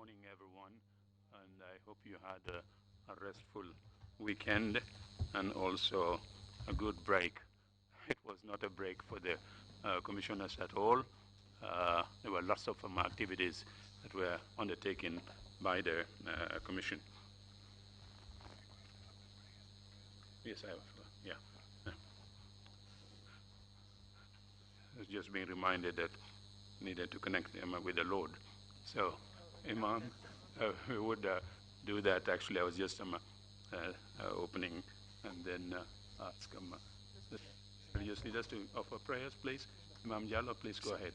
morning, everyone, and I hope you had a restful weekend and also a good break. It was not a break for the commissioners at all. There were lots of activities that were undertaken by the commission. Yes, I was. Yeah. I was just being reminded that needed to connect them with the Lord. So, Imam, we would do that. Actually, I was just opening and then ask the religious leaders to offer prayers, please. Imam Jallo, please go ahead.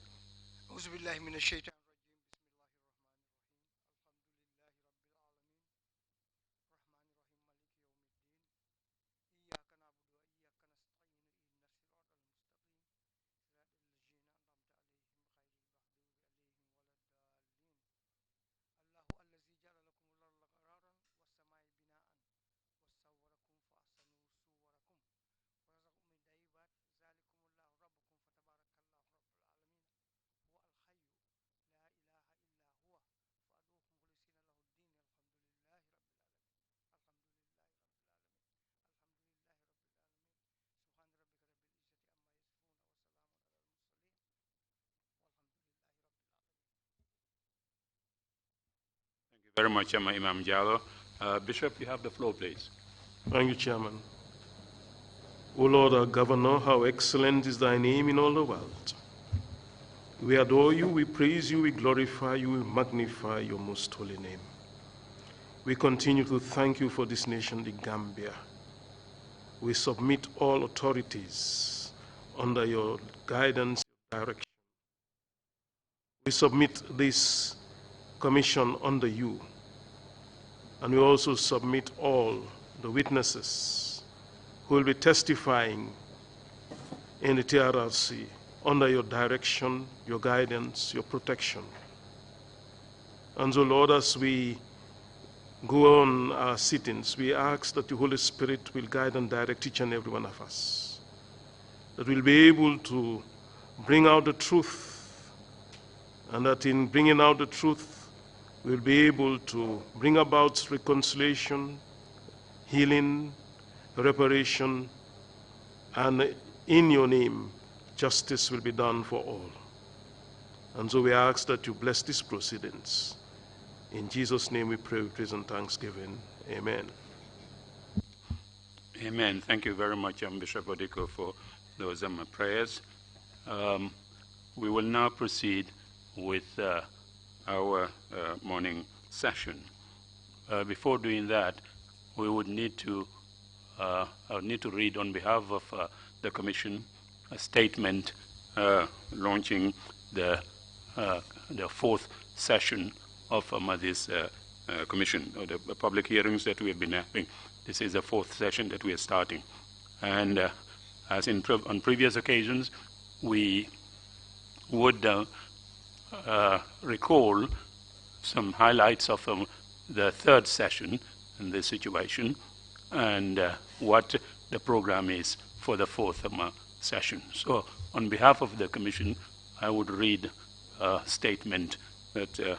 Very much, Imam Jallo. Bishop, you have the floor, please. Thank you, Chairman. O Lord, our Governor, how excellent is thy name in all the world. We adore you, we praise you, we glorify you, we magnify your most holy name. We continue to thank you for this nation, the Gambia. We submit all authorities under your guidance, direction. We submit this commission under you, and we also submit all the witnesses who will be testifying in the TRRC under your direction, your guidance, your protection. And so, Lord, as we go on our sittings, we ask that the Holy Spirit will guide and direct each and every one of us, that we'll be able to bring out the truth, and that in bringing out the truth, we'll be able to bring about reconciliation, healing, reparation, and in your name, justice will be done for all. And so we ask that you bless these proceedings. In Jesus' name we pray with praise and thanksgiving. Amen. Amen. Thank you very much, Bishop Odiko, for those prayers. We will now proceed with our morning session. Before doing that, we would need to read on behalf of the Commission a statement launching the fourth session of this Commission, or the public hearings that we have been having. This is the fourth session that we are starting. And as on previous occasions, we would recall some highlights of the third session in this situation and what the program is for the fourth session. So on behalf of the Commission, I would read a statement that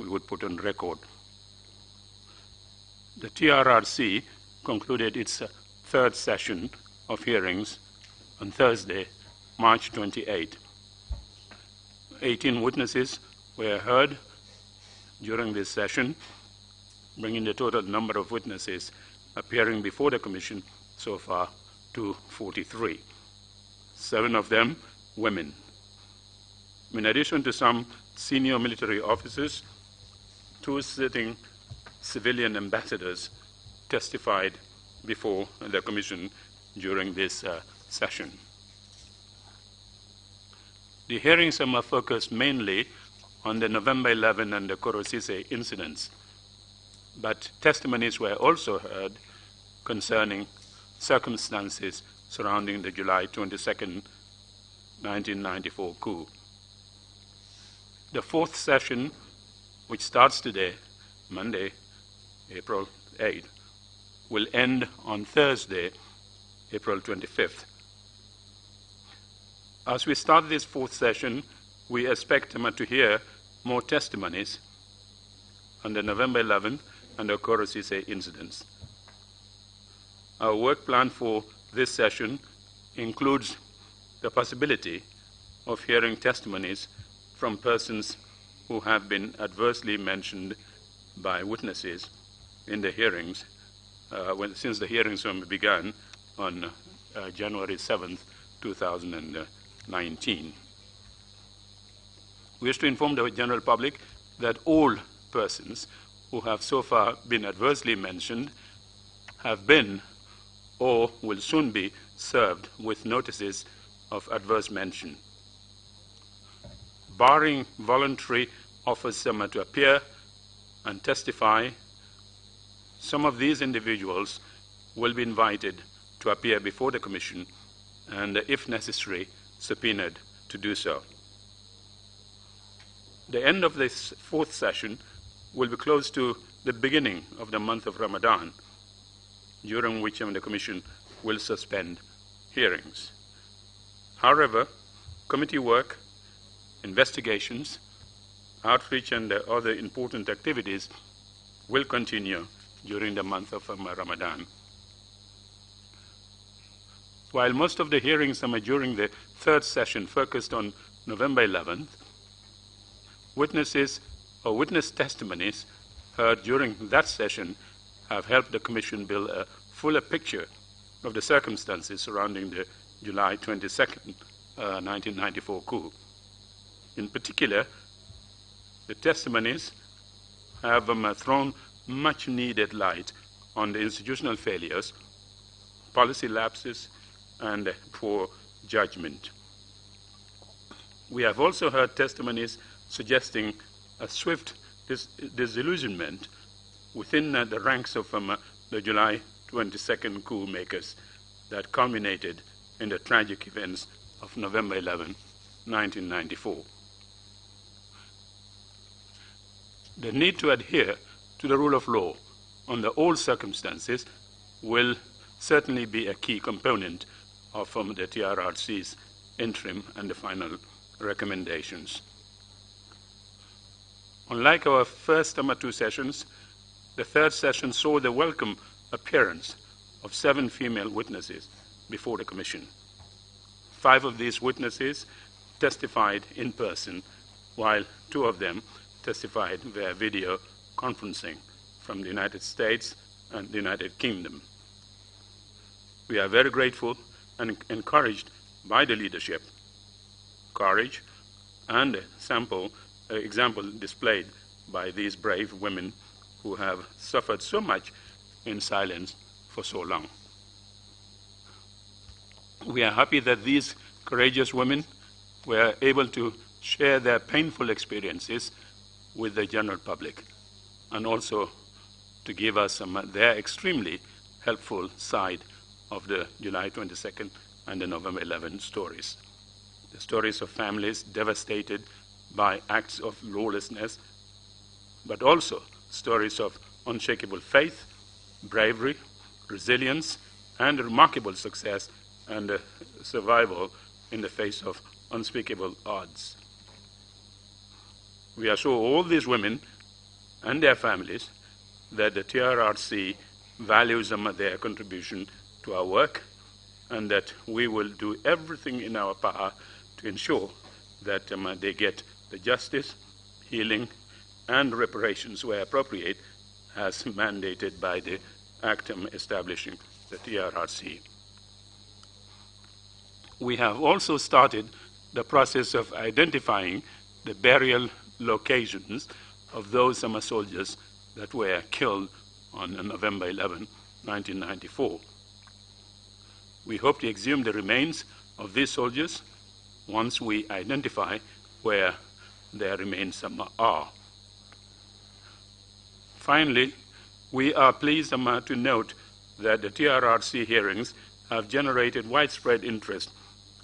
we would put on record. The TRRC concluded its third session of hearings on Thursday, March 28. 18 witnesses were heard during this session, bringing the total number of witnesses appearing before the Commission so far to 43. 7 of them women. In addition to some senior military officers, 2 sitting civilian ambassadors testified before the Commission during this session. The hearings are focused mainly on the November 11 and the Korosise incidents, but testimonies were also heard concerning circumstances surrounding the July 22nd, 1994 coup. The fourth session, which starts today, Monday, April 8th, will end on Thursday, April 25th. As we start this fourth session, we expect to hear more testimonies on the November 11th and the Korosise incidents. Our work plan for this session includes the possibility of hearing testimonies from persons who have been adversely mentioned by witnesses in the hearings since the hearings began on January 7th, 2019. We wish to inform the general public that all persons who have so far been adversely mentioned have been or will soon be served with notices of adverse mention. Barring voluntary offers to appear and testify, some of these individuals will be invited to appear before the Commission and, if necessary, subpoenaed to do so. The end of this fourth session will be close to the beginning of the month of Ramadan, during which the Commission will suspend hearings. However, committee work, investigations, outreach, and other important activities will continue during the month of Ramadan. While most of the hearings during the third session focused on November 11th, witnesses or witness testimonies heard during that session have helped the Commission build a fuller picture of the circumstances surrounding the July 22nd, 1994 coup. In particular, the testimonies have thrown much needed light on the institutional failures, policy lapses, and poor judgment. We have also heard testimonies suggesting a swift disillusionment within the ranks of the July 22nd coup makers that culminated in the tragic events of November 11, 1994. The need to adhere to the rule of law under all circumstances will certainly be a key component of the TRRC's interim and the final recommendations. Unlike our first two sessions, the third session saw the welcome appearance of 7 female witnesses before the Commission. 5 of these witnesses testified in person, while 2 of them testified via video conferencing from the United States and the United Kingdom. We are very grateful and encouraged by the leadership, courage, and example displayed by these brave women who have suffered so much in silence for so long. We are happy that these courageous women were able to share their painful experiences with the general public and also to give us their extremely helpful side of the July 22nd and the November 11 stories. The stories of families devastated by acts of lawlessness, but also stories of unshakable faith, bravery, resilience, and remarkable success and survival in the face of unspeakable odds. We assure all these women and their families that the TRRC values their contribution to our work and that we will do everything in our power to ensure that they get the justice, healing, and reparations where appropriate as mandated by the Act establishing the TRRC. We have also started the process of identifying the burial locations of those soldiers that were killed on November 11, 1994. We hope to exhume the remains of these soldiers once we identify where their remains are. Finally, we are pleased to note that the TRRC hearings have generated widespread interest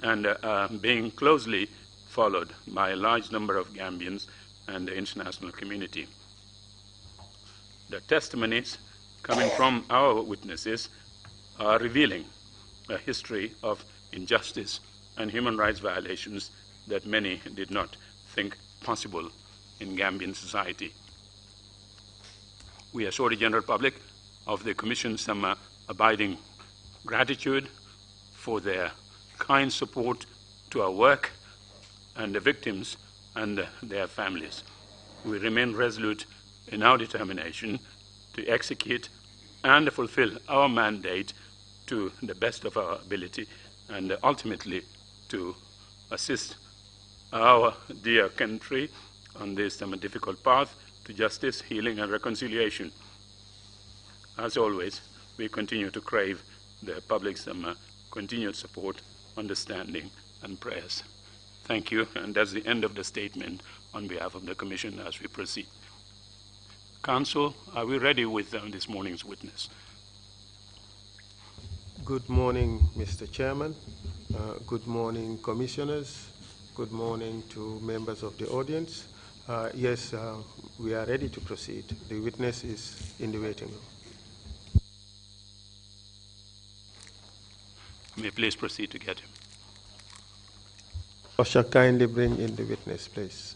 and are being closely followed by a large number of Gambians and the international community. The testimonies coming from our witnesses are revealing a history of injustice and human rights violations that many did not think possible in Gambian society. We assure the general public of the Commission's abiding gratitude for their kind support to our work and the victims and their families. We remain resolute in our determination to execute and fulfill our mandate to the best of our ability and ultimately to assist our dear country on this difficult path to justice, healing, and reconciliation. As always, we continue to crave the public's continued support, understanding, and prayers. Thank you, and that's the end of the statement on behalf of the Commission as we proceed. Council, are we ready with this morning's witness? Good morning, Mr. Chairman. Good morning, Commissioners. Good morning to members of the audience. Yes, we are ready to proceed. The witness is in the waiting room. May I please proceed to get him? Usher, kindly bring in the witness, please.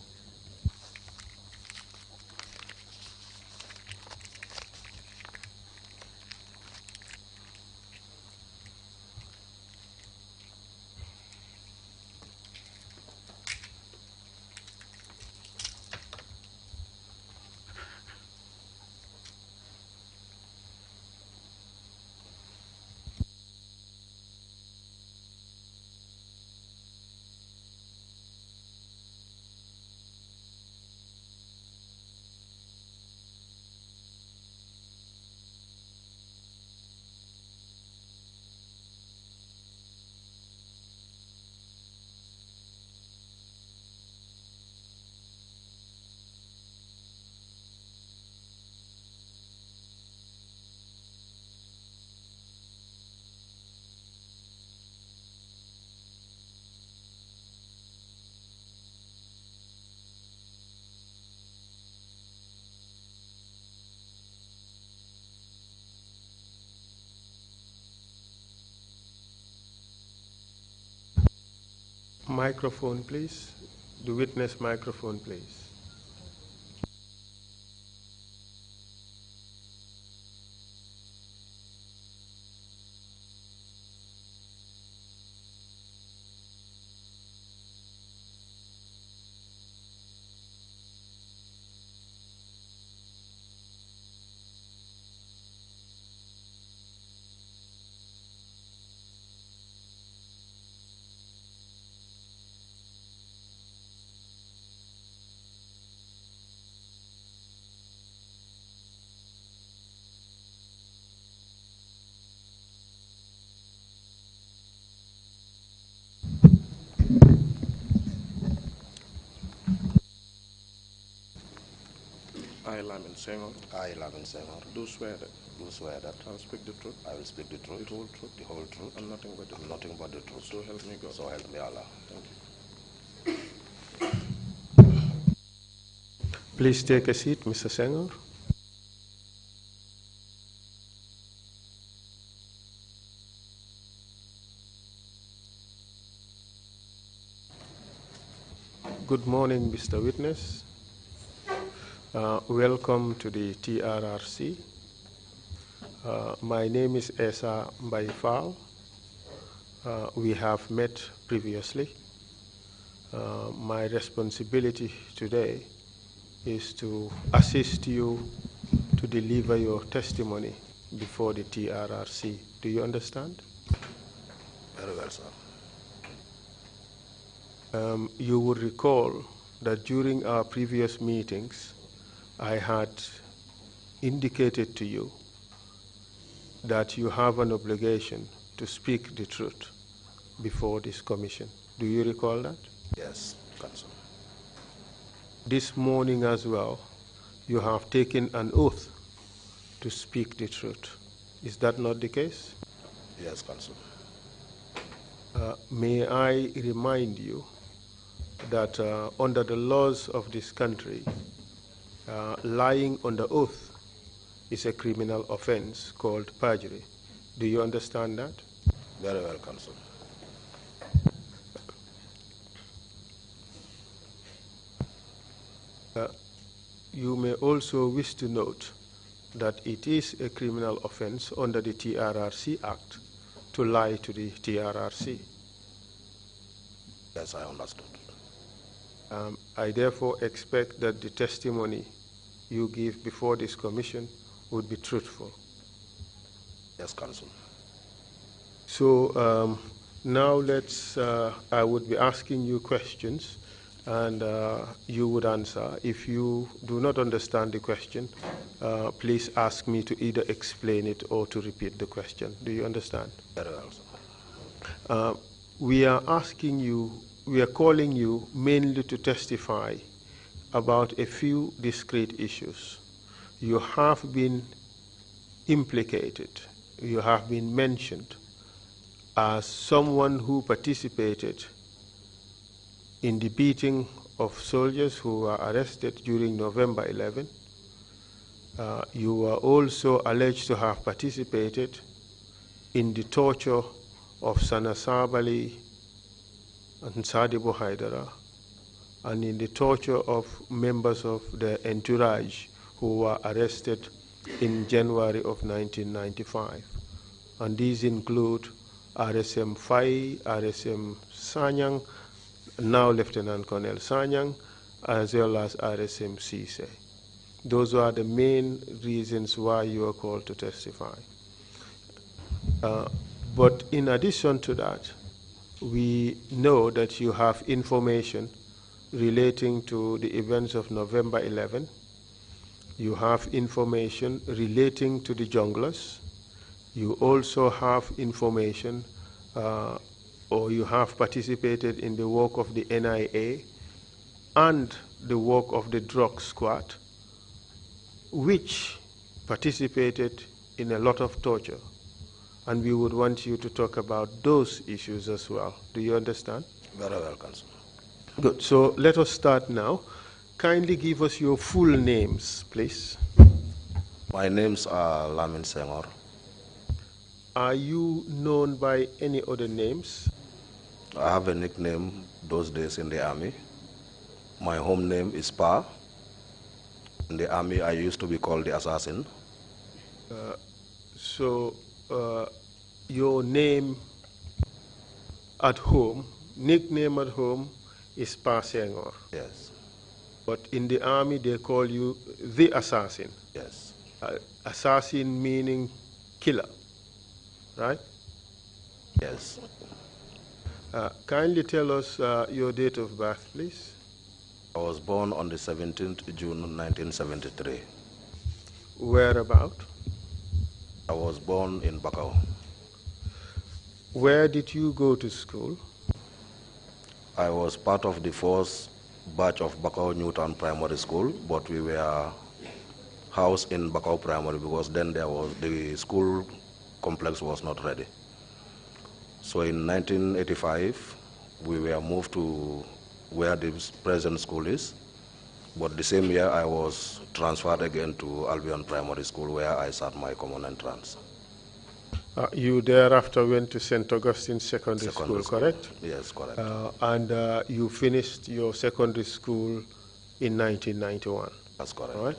Microphone, please. The witness microphone, please. I, Lamin Senghor, Do swear that I will speak the truth, I will speak the truth, the whole truth, and nothing but the truth. nothing but the truth. So help me God. So help me Allah. Thank you. Please take a seat, Mr. Senghor. Good morning, Mr. Witness. Welcome to the TRRC. My name is Esa Mbaifal. We have met previously. My responsibility today is to assist you to deliver your testimony before the TRRC. Do you understand? Very well, sir. You would recall that during our previous meetings, I had indicated to you that you have an obligation to speak the truth before this commission. Do you recall that? Yes, Council. This morning as well, you have taken an oath to speak the truth. Is that not the case? Yes, Council. May I remind you that under the laws of this country, lying on the oath is a criminal offense called perjury. Do you understand that? Very well, Council. You may also wish to note that it is a criminal offense under the TRRC Act to lie to the TRRC. Yes, I understood. I therefore expect that the testimony you give before this commission would be truthful. Yes, Counsel. So now I would be asking you questions and you would answer. If you do not understand the question, please ask me to either explain it or to repeat the question. Do you understand? Very well, sir. We are calling you mainly to testify about a few discrete issues. You have been implicated, you have been mentioned as someone who participated in the beating of soldiers who were arrested during November 11. You were also alleged to have participated in the torture of Sana Sabali and Sadibu Haidara, and in the torture of members of the entourage who were arrested in January of 1995. And these include RSM Fai, RSM Sanyang, now Lieutenant Colonel Sanyang, as well as RSM Sise. Those are the main reasons why you are called to testify. But in addition to that, we know that you have information relating to the events of November 11. You have information relating to the junglers. You also have information or you have participated in the work of the NIA and the work of the drug squad, which participated in a lot of torture. And we would want you to talk about those issues as well. Do you understand? Very well, Counsel. Good. So let us start now. Kindly give us your full names, please. My names are Lamin Senghor. Are you known by any other names? I have a nickname those days in the army. My home name is Pa. In the army, I used to be called the assassin. Your name at home, nickname at home, is Pa Senghor. Yes. But in the army, they call you the assassin. Yes. Assassin meaning killer, right? Yes. Kindly tell us your date of birth, please. I was born on the 17th June 1973. Whereabout? I was born in Bakau. Where did you go to school? I was part of the first batch of Bakau Newtown Primary School, but we were housed in Bakau Primary because then the school complex was not ready. So in 1985, we were moved to where the present school is, but the same year I was transferred again to Albion Primary School where I sat my common entrance. You thereafter went to St. Augustine Secondary School, correct? Yes, correct. And you finished your secondary school in 1991? That's correct. All right.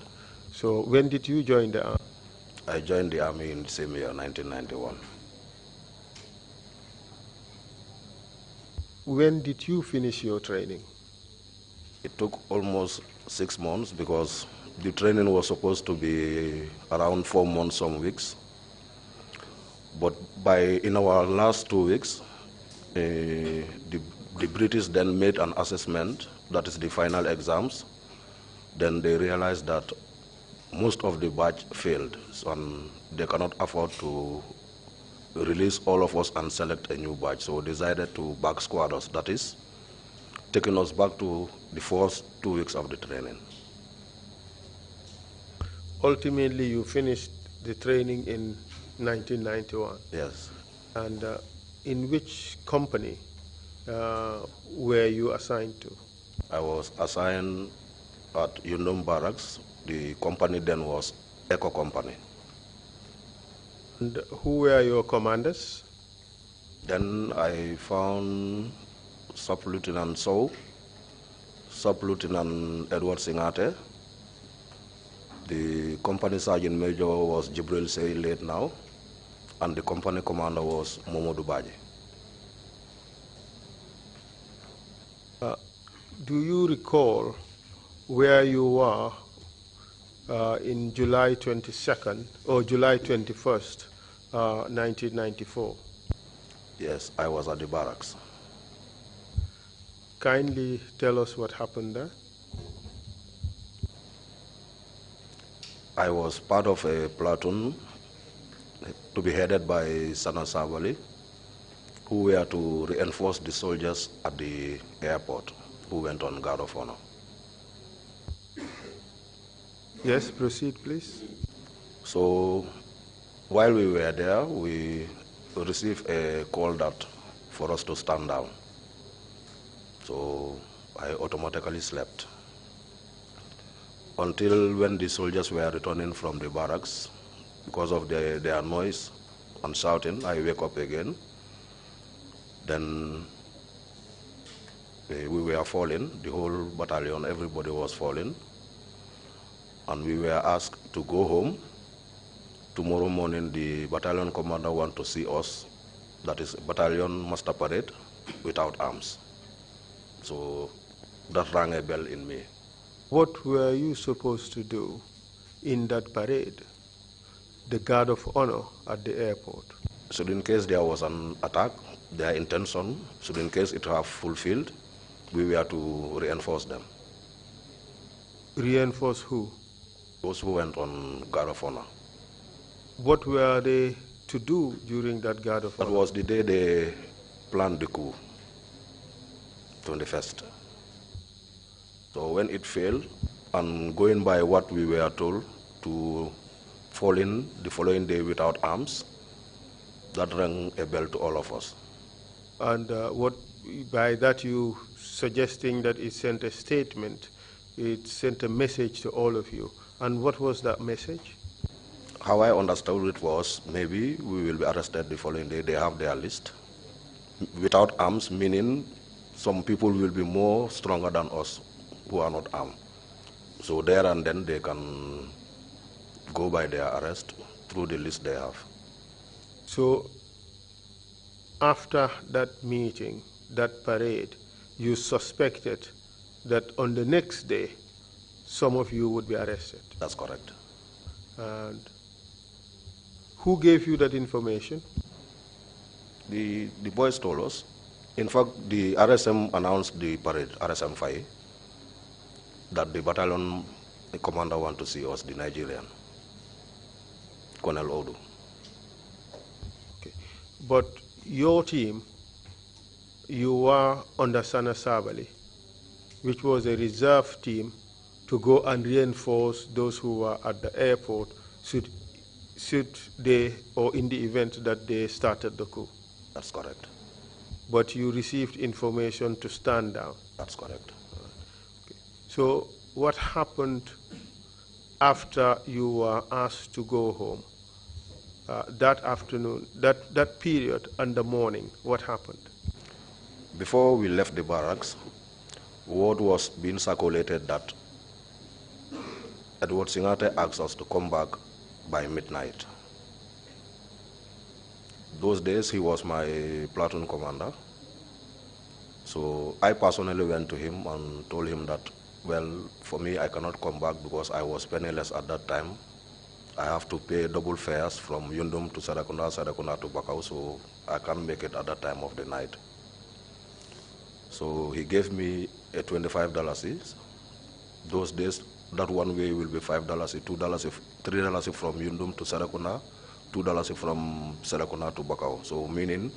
So when did you join the army? I joined the army in the same year, 1991. When did you finish your training? It took almost 6 months because the training was supposed to be around 4 months, some weeks. But in our last 2 weeks, the British then made an assessment, that is the final exams. Then they realized that most of the batch failed, and they cannot afford to release all of us and select a new batch. So decided to back squad us, that is, taking us back to the first 2 weeks of the training. Ultimately, you finished the training in 1991. Yes. And in which company were you assigned to? I was assigned at Yundum Barracks. The company then was Eco Company. And who were your commanders? Then I found Sub-Lieutenant Sow, Sub-Lieutenant Edward Singate. The company sergeant major was Jibril Sey, late now, and the company commander was Momodu Baji. Do you recall where you were in July 22nd or July 21st, 1994? Yes, I was at the barracks. Kindly tell us what happened there. I was part of a platoon to be headed by Sana Sabali, who were to reinforce the soldiers at the airport who went on guard of honor. Yes, proceed, please. So while we were there, we received a call that for us to stand down. So I automatically slept until when the soldiers were returning from the barracks. Because of their noise and shouting, I wake up again. Then we were falling, the whole battalion, everybody was falling. And we were asked to go home. Tomorrow morning, the battalion commander wants to see us. That is battalion master parade without arms. So that rang a bell in me. What were you supposed to do in that parade, the guard of honor at the airport? So in case there was an attack, their intention, so in case it have fulfilled, we were to reinforce them. Reinforce who? Those who went on guard of honor. What were they to do during that guard of honor? That was the day they planned the coup, 21st. So when it failed, and going by what we were told to fall in the following day without arms, that rang a bell to all of us. And what, by that you suggesting that it sent a statement, it sent a message to all of you. And what was that message? How I understood it was, maybe we will be arrested the following day. They have their list. Without arms, meaning some people will be more stronger than us who are not armed. So there and then they can go by their arrest through the list they have. So after that meeting, that parade, you suspected that on the next day, some of you would be arrested? That's correct. And who gave you that information? The boys told us. In fact, the RSM announced the parade, RSM 5, that the battalion commander want to see us, the Nigerian, Colonel Odu. Okay. But your team, you were under Sana Sabali, which was a reserve team to go and reinforce those who were at the airport should they, or in the event that they started the coup. That's correct. But you received information to stand down. That's correct. Okay. So what happened after you were asked to go home? That afternoon, that period and the morning, what happened? Before we left the barracks, word was being circulated that Edward Singate asked us to come back by midnight. Those days he was my platoon commander. So I personally went to him and told him that, well, for me I cannot come back because I was penniless at that time. I have to pay double fares from Yundum to Sarakunda, Sarakunda to Bakau, so I can't make it at that time of the night. So he gave me a $25. Those days, that one way will be $5, $2, $3 from Yundum to Sarakunda, $2 from Sarakunda to Bakau. So meaning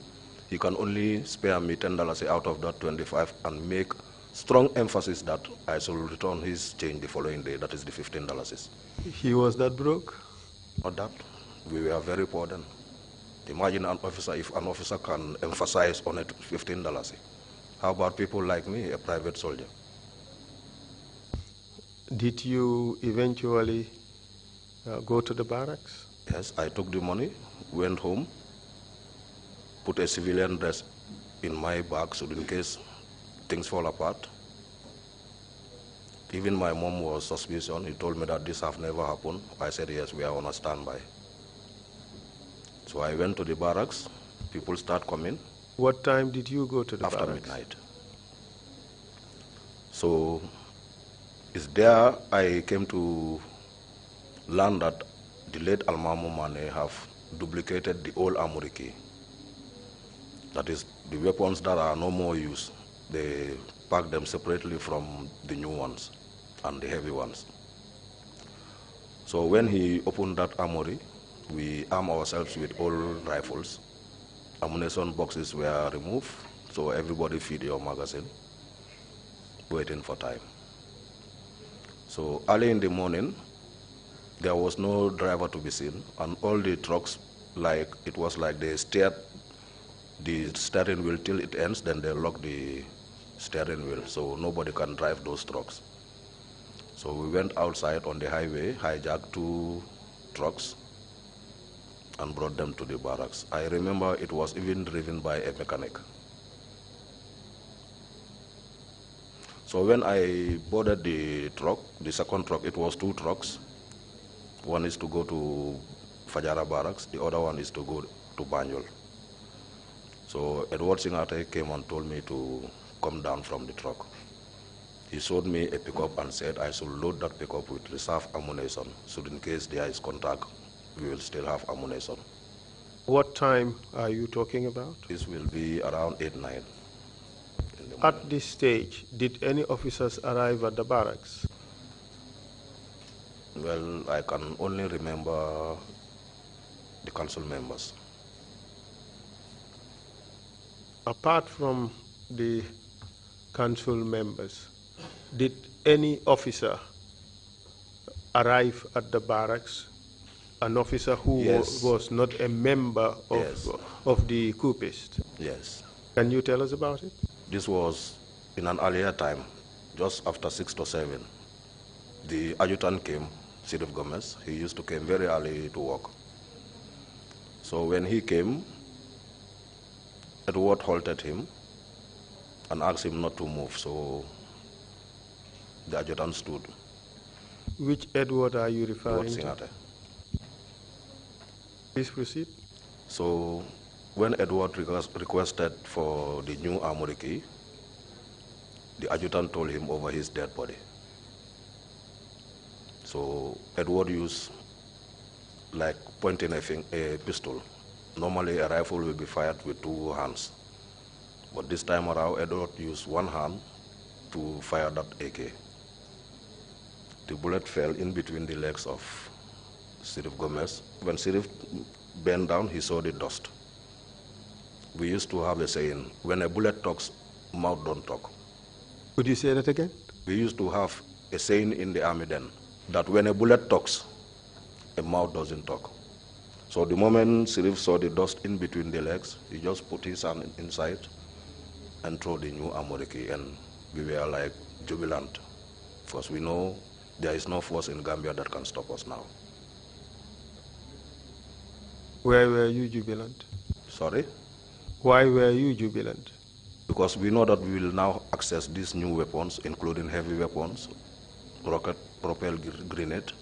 he can only spare me $10 out of that 25 and make strong emphasis that I shall return his change the following day, that is the $15. He was that broke? Not that. We were very poor then. Imagine an officer, if an officer can emphasize on it $15. How about people like me, a private soldier? Did you eventually go to the barracks? Yes, I took the money, went home, put a civilian dress in my bag so in case things fall apart. Even my mom was suspicious. He told me that this have never happened. I said, yes, we are on a standby. So I went to the barracks. People start coming. What time did you go to the after barracks? midnight. So it's there I came to learn that the late Almamo Mane have duplicated the old armory key. That is, the weapons that are no more used, they pack them separately from the new ones and the heavy ones. So when he opened that armory, we armed ourselves with old rifles. Ammunition boxes were removed, so everybody feed your magazine, waiting for time. So early in the morning, there was no driver to be seen, and all the trucks, like it was like they steered the steering wheel till it ends, then they lock the steering wheel, so nobody can drive those trucks. So we went outside on the highway, hijacked 2 trucks, and brought them to the barracks. I remember it was even driven by a mechanic. So when I boarded the truck, the second truck, it was 2 trucks. One is to go to Fajara Barracks, the other one is to go to Banjul. So Edward Singate came and told me to come down from the truck. He showed me a pickup and said I should load that pickup with reserve ammunition, so in case there is contact, we will still have ammunition. What time are you talking about? This will be around 8, 9. At this stage, did any officers arrive at the barracks? Well, I can only remember the council members. Apart from the council members, did any officer arrive at the barracks? An officer who Yes. was not a member of, Yes. of the coupist? Yes. Can you tell us about it? This was in an earlier time, just after 6 to 7. The adjutant came, Sheriff Gomez. He used to come very early to work. So when he came, Edward halted him and asked him not to move. So the adjutant stood. Which Edward are you referring Edward to? Singate. Please proceed. So when Edward requested for the new armory key, the adjutant told him over his dead body. So Edward used, like pointing a pistol. Normally a rifle will be fired with 2 hands. But this time around, Edward used 1 hand to fire that AK. The bullet fell in between the legs of Sheriff Gomez. When Sheriff bent down, he saw the dust. We used to have a saying, when a bullet talks, mouth don't talk. Could you say that again? We used to have a saying in the army then, that when a bullet talks, a mouth doesn't talk. So the moment Sheriff saw the dust in between the legs, he just put his hand inside and threw the new armory key, and we were like jubilant, because we know there is no force in Gambia that can stop us now. Why were you jubilant? Sorry? Why were you jubilant? Because we know that we will now access these new weapons, including heavy weapons, rocket propelled grenade.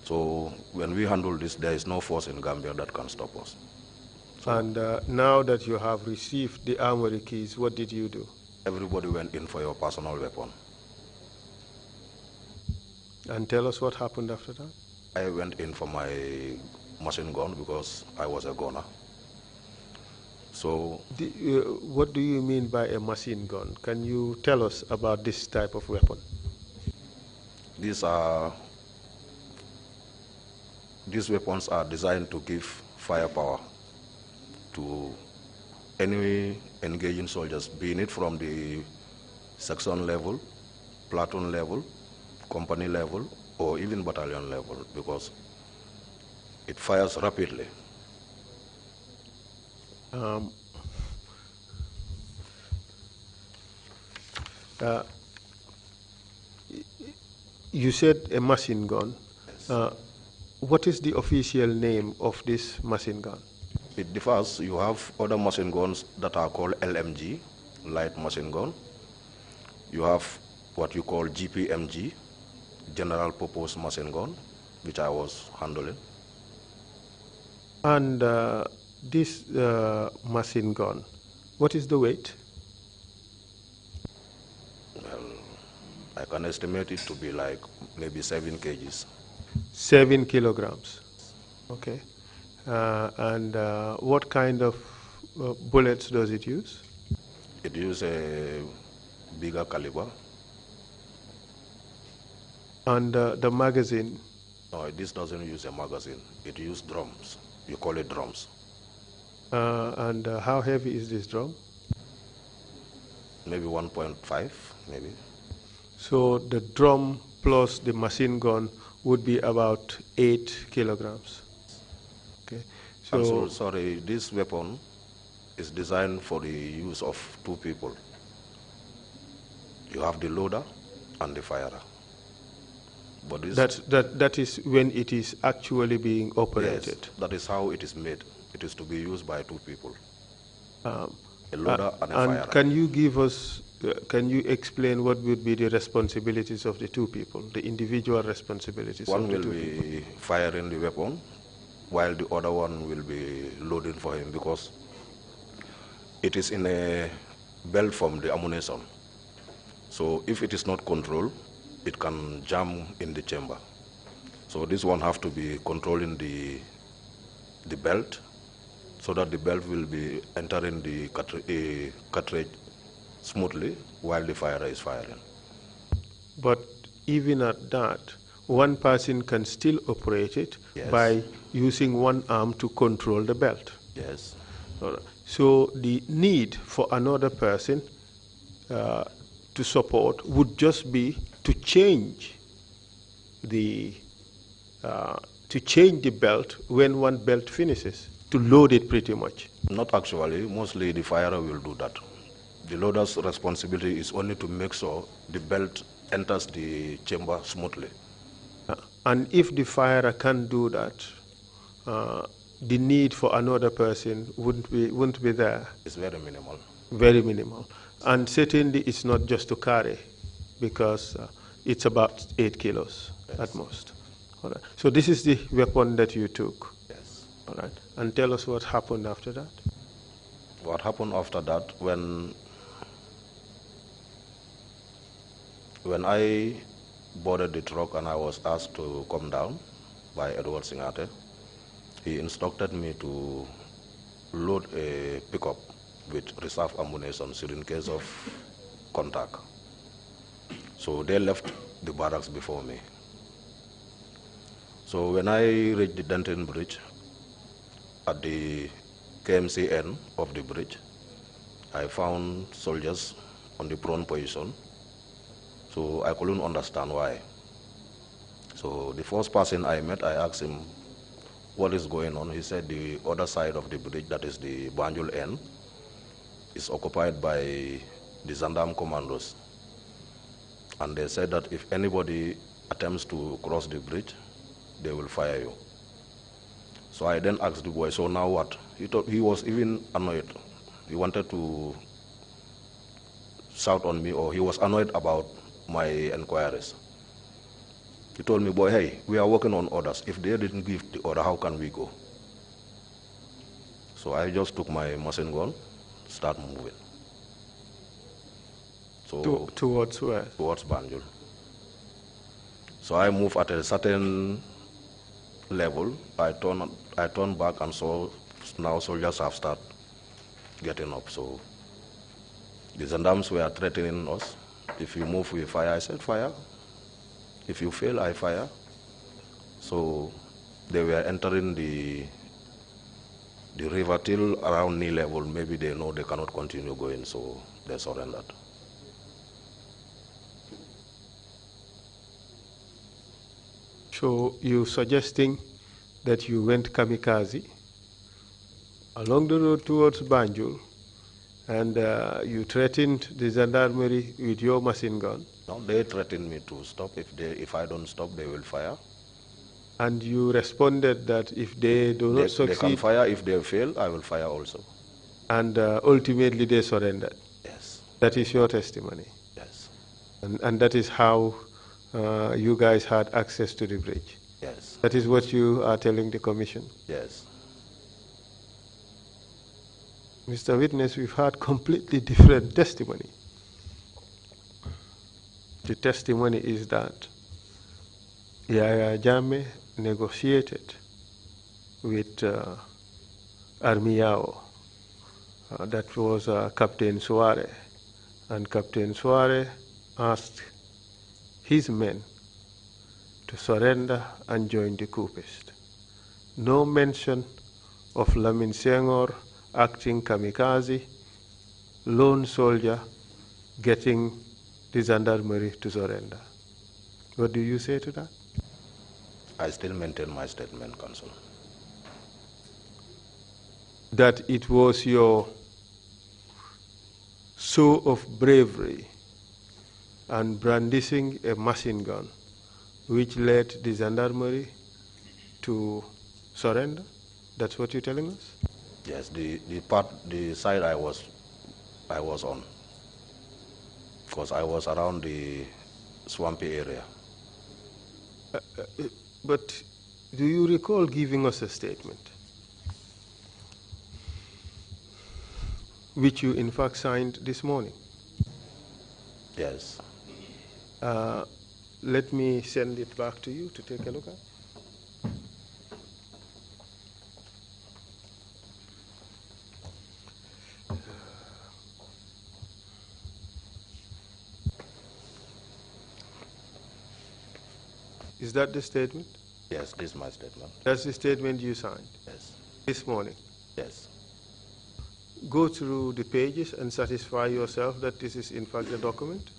So when we handle this, there is no force in Gambia that can stop us. So And now that you have received the armory keys, what did you do? everybody went in for your personal weapon. And tell us what happened after that. I went in for my machine gun because I was a gunner. So What do you mean by a machine gun? Can you tell us about this type of weapon? these weapons are designed to give firepower to any engaging soldiers, be it from the section level, platoon level, company level, or even battalion level, because it fires rapidly. You said a machine gun. Yes. What is the official name of this machine gun? It differs. You have other machine guns that are called LMG, light machine gun. You have what you call GPMG, General Purpose Machine Gun, which I was handling. And this machine gun, what is the weight? Well, I can estimate it to be like maybe 7 kgs. 7 kilograms. Okay. And what kind of bullets does it use? It uses a bigger caliber. And the magazine? No, this doesn't use a magazine. It uses drums. You call it drums. And how heavy is this drum? Maybe 1.5, maybe. So the drum plus the machine gun would be about 8 kilograms. Okay. So, sorry, this weapon is designed for the use of 2 people. You have the loader and the firer. But this, that is when it is actually being operated. Yes, that is how it is made. It is to be used by 2 people. A loader and a firer. Can you give us, can you explain what would be the responsibilities of the 2 people, the individual responsibilities One of the will 2 be people? firing the weapon, while the other one will be loading for him, because it is in a belt from the ammunition. So if it is not controlled, it can jam in the chamber. So this one have to be controlling the belt, so that the belt will be entering the cartridge smoothly while the firer is firing. But even at that, one person can still operate it. Yes. By using one arm to control the belt. Yes. All right. So the need for another person to support would just be to change the belt when one belt finishes, to load it pretty much. Not actually. Mostly the firer will do that. The loader's responsibility is only to make sure the belt enters the chamber smoothly. And if the firer can't do that, the need for another person wouldn't be there. It's very minimal. Very minimal. And certainly it's not just to carry, because it's about 8 kilos, yes, at most. All right. So this is the weapon that you took. Yes. All right. And tell us what happened after that. What happened after that, when I boarded the truck and I was asked to come down by Edward Singate, he instructed me to load a pickup with reserve ammunition in case of contact. So they left the barracks before me. So when I reached the Denton Bridge, at the KMC end of the bridge, I found soldiers on the prone position. So I couldn't understand why. So the first person I met, I asked him what is going on. He said the other side of the bridge, that is the Banjul end, is occupied by the Zandam commandos. And they said that if anybody attempts to cross the bridge, they will fire you. So I then asked the boy, so now what? He was even annoyed. He wanted to shout on me, or he was annoyed about my inquiries. He told me, boy, hey, we are working on orders. If they didn't give the order, how can we go? So I just took my machine gun, start moving. So towards where? Towards Banjul. So I moved at a certain level. I turned back and saw now soldiers have started getting up. So the gendarmes were threatening us. If you move, we fire. I said, fire. If you fail, I fire. So they were entering the river till around knee level. Maybe they know they cannot continue going, so they surrendered. So you're suggesting that you went kamikaze along the road towards Banjul, and you threatened the gendarmerie with your machine gun? No, they threatened me to stop. If I don't stop, they will fire. And you responded that if they do not succeed... They can fire. If they fail, I will fire also. And ultimately they surrendered? Yes. That is your testimony? Yes. And that is how you guys had access to the bridge. Yes. That is what you are telling the commission. Yes. Mr. Witness, we've had completely different testimony. The testimony is that Yaya Jammeh negotiated with Armiao. That was Captain Suare. And Captain Suare asked his men to surrender and join the coupist. No mention of Lamin Senghor acting kamikaze, lone soldier getting the gendarmerie to surrender. What do you say to that? I still maintain my statement, Counsel. That it was your show of bravery and brandishing a machine gun which led the gendarmerie to surrender? That's what you're telling us? Yes, the side I was on, because I was around the swampy area. But do you recall giving us a statement which you in fact signed this morning? Yes. Let me send it back to you to take a look at. Is that the statement? Yes, this is my statement. That's the statement you signed? Yes. This morning? Yes. Go through the pages and satisfy yourself that this is in fact a document?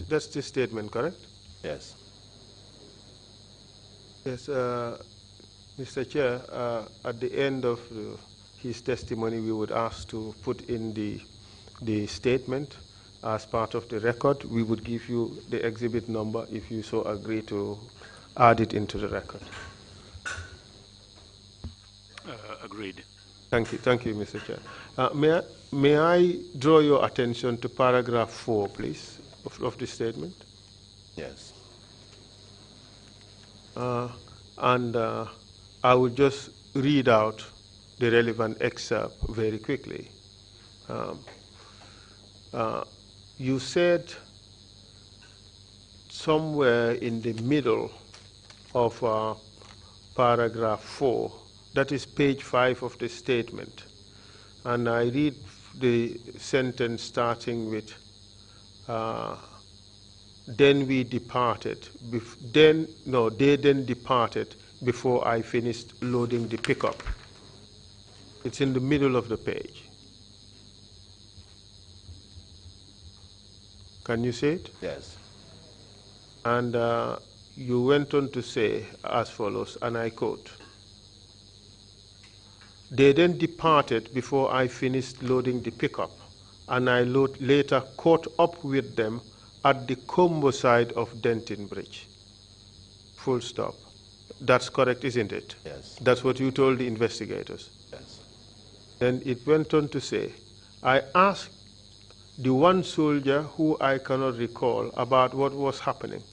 That's the statement, correct? Yes. Yes, Mr. Chair, at the end of his testimony, we would ask to put in the statement as part of the record. We would give you the exhibit number if you so agree to add it into the record. Agreed. Thank you, Mr. Chair. May I draw your attention to paragraph 4, please, of the statement? Yes. And I will just read out the relevant excerpt very quickly. You said somewhere in the middle of paragraph 4, that is page 5 of the statement, and I read the sentence starting with, then we departed. They then departed before I finished loading the pickup. It's in the middle of the page. Can you see it? Yes. And you went on to say as follows, and I quote, they then departed before I finished loading the pickup, and I later caught up with them at the Combo side of Denton Bridge. Full stop. That's correct, isn't it? Yes. That's what you told the investigators. Yes. Then it went on to say, I asked the one soldier who I cannot recall about what was happening,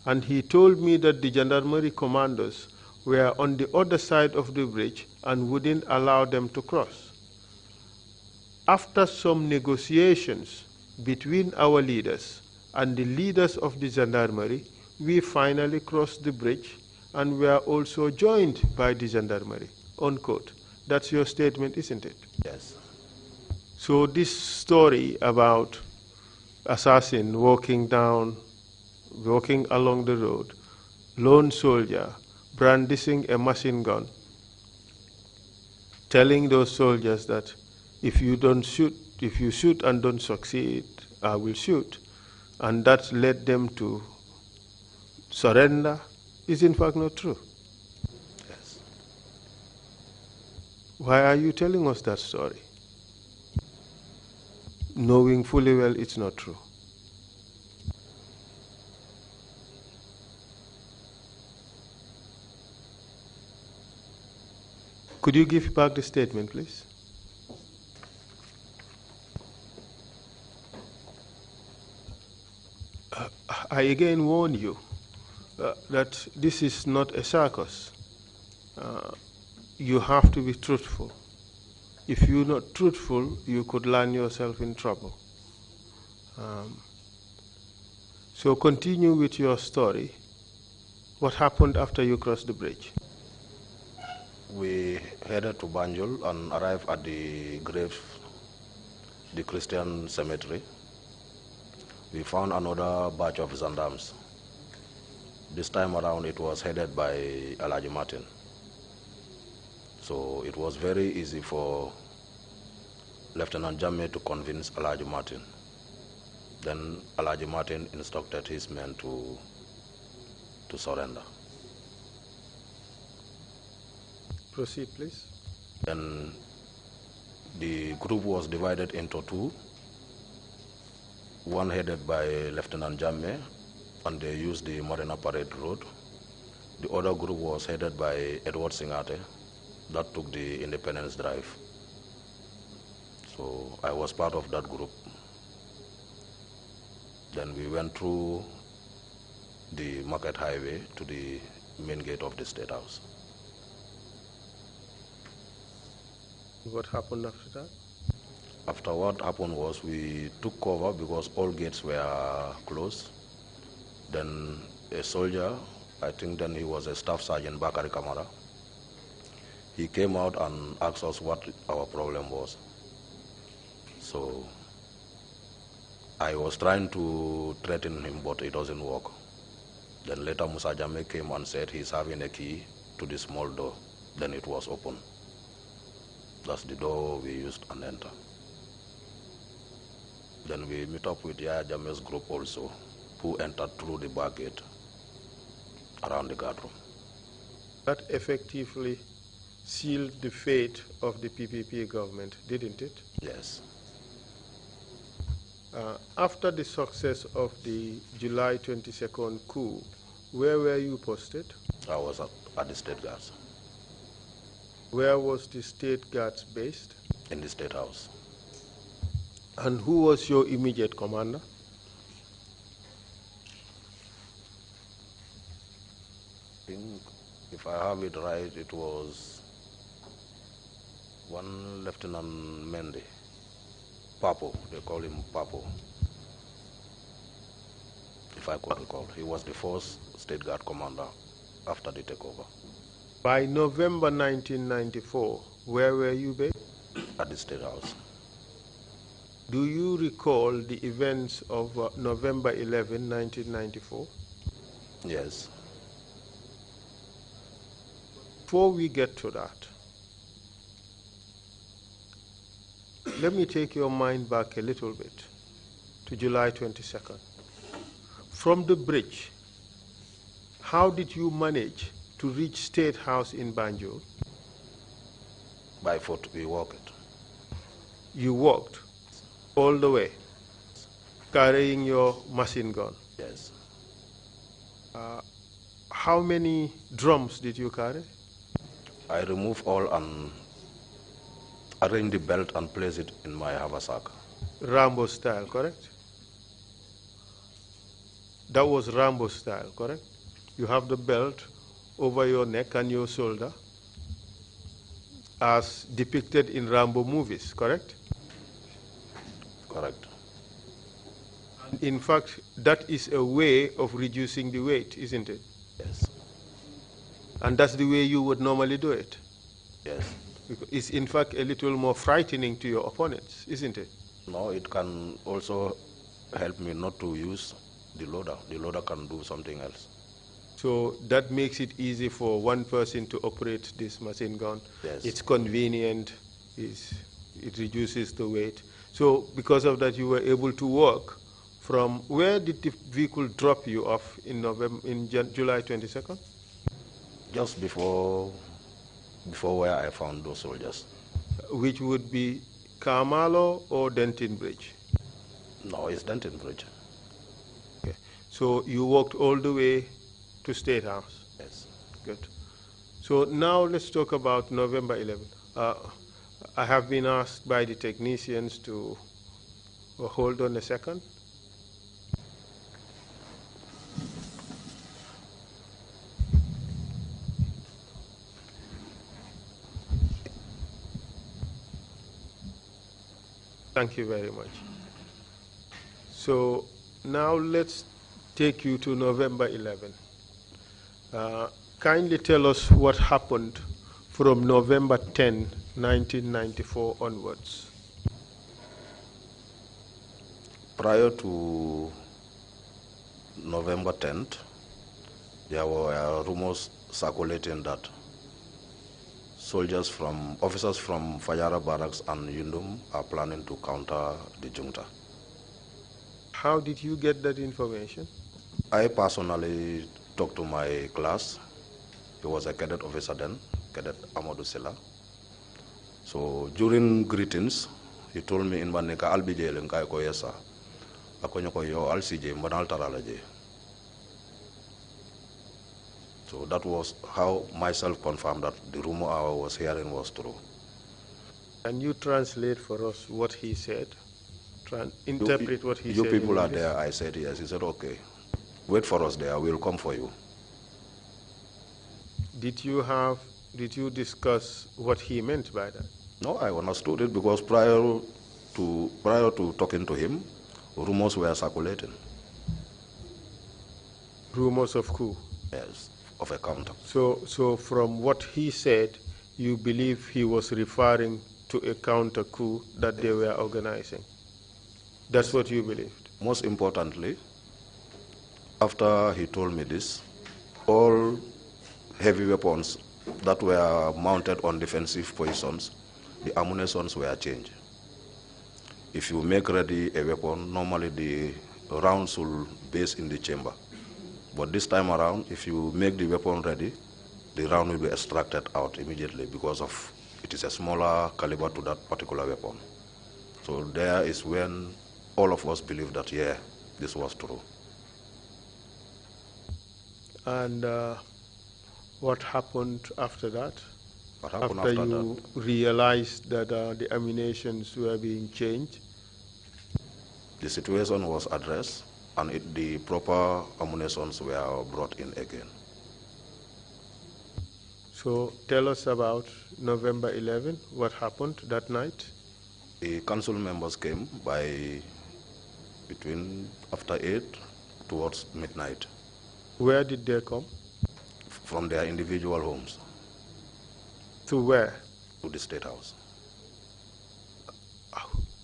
and he told me that the gendarmerie commandos were on the other side of the bridge and wouldn't allow them to cross. After some negotiations between our leaders and the leaders of the gendarmerie, we finally crossed the bridge and were also joined by the gendarmerie, unquote. That's your statement, isn't it? Yes. So this story about assassin walking along the road, lone soldier brandishing a machine gun, telling those soldiers that if you shoot and don't succeed, I will shoot, and that led them to surrender, is in fact not true. Yes. Why are you telling us that story? knowing fully well it's not true? Could you give back the statement, please? I again warn you that this is not a circus. You have to be truthful. If you're not truthful, you could land yourself in trouble. So continue with your story. What happened after you crossed the bridge? We headed to Banjul and arrived at the grave, the Christian cemetery. We found another batch of gendarmes. This time around it was headed by Alaji Martin. So it was very easy for Lieutenant Jammeh to convince Alaji Martin. Then Alaji Martin instructed his men to surrender. Proceed, please. Then the group was divided into two. One headed by Lieutenant Jammeh, and they used the Marina Parade Road. The other group was headed by Edward Singate, that took the Independence Drive. So I was part of that group. Then we went through the Market Highway to the main gate of the State House. What happened after that? After what happened was we took cover because all gates were closed. Then a soldier, I think then he was a Staff Sergeant Bakari Kamara, he came out and asked us what our problem was. So I was trying to threaten him, but it doesn't work. Then later Musa Jammeh came and said he's having a key to the small door. Then it was open. That's the door we used and enter. Then we meet up with Yaya Jammeh's group also, who entered through the back gate around the guard room. That effectively sealed the fate of the PPP government, didn't it? Yes. After the success of the July 22nd coup, where were you posted? I was at the State Guards. Where was the State Guards based? In the State House. And who was your immediate commander? I think, if I have it right, it was one Lieutenant Mendy. Papo, they call him Papo. If I could recall. He was the first State Guard commander after the takeover. By November 1994, where were you based? At the State House. Do you recall the events of November 11, 1994? Yes. Before we get to that, let me take your mind back a little bit to July 22nd. From the bridge, how did you manage to reach State House in Banjul? By foot, we walked. You walked all the way, carrying your machine gun? Yes. How many drums did you carry? I removed all and arranged the belt and placed it in my haversack. Rambo style, correct? That was Rambo style, correct? You have the belt over your neck and your shoulder as depicted in Rambo movies, correct? Correct. In fact, that is a way of reducing the weight, isn't it? Yes. And that's the way you would normally do it. Yes. It's in fact a little more frightening to your opponents, isn't it? No, it can also help me not to use the loader. The loader can do something else. So that makes it easy for one person to operate this machine gun. Yes. It's convenient, it reduces the weight. So because of that, you were able to walk from, where did the vehicle drop you off in July 22nd? Just before where I found those soldiers. Which would be Kamalo or Denton Bridge? No, it's Denton Bridge. Okay. So you walked all the way to State House? Yes. Good. So now let's talk about November 11th. I have been asked by the technicians to hold on a second. Thank you very much. So now let's take you to November 11th. Kindly tell us what happened from November 10, 1994 onwards. Prior to November 10th, there were rumors circulating that officers from Fayara Barracks and Yundum are planning to counter the junta. How did you get that information? I personally talked to my class. He was a cadet officer then, Cadet Amadou Sela. So during greetings, he told me in Maneka albije lenkai ko yesa. Akonyo ko yo alsije mbanal taralaje. So that was how myself confirmed that the rumor I was hearing was true. Can you translate for us what he said? Interpret what he said. You people are there, I said yes. He said, okay, wait for us there, we'll come for you. Did you discuss what he meant by that? No, I understood it because prior to talking to him, rumors were circulating. Rumors of coup? Yes, of a counter. So from what he said, you believe he was referring to a counter coup that they were organizing? That's what you believed? Most importantly, after he told me this, all heavy weapons that were mounted on defensive positions, the ammunitions were changed. If you make ready a weapon, normally the rounds will base in the chamber. But this time around, if you make the weapon ready, the round will be extracted out immediately because of it is a smaller caliber to that particular weapon. So there is when all of us believe that, yeah, this was true. And what happened after that? What happened after after you realized that the ammunitions were being changed? The situation was addressed and the proper ammunitions were brought in again. So tell us about November 11, what happened that night? The council members came by after 8 towards midnight. Where did they come? From their individual homes. To where? To the State House.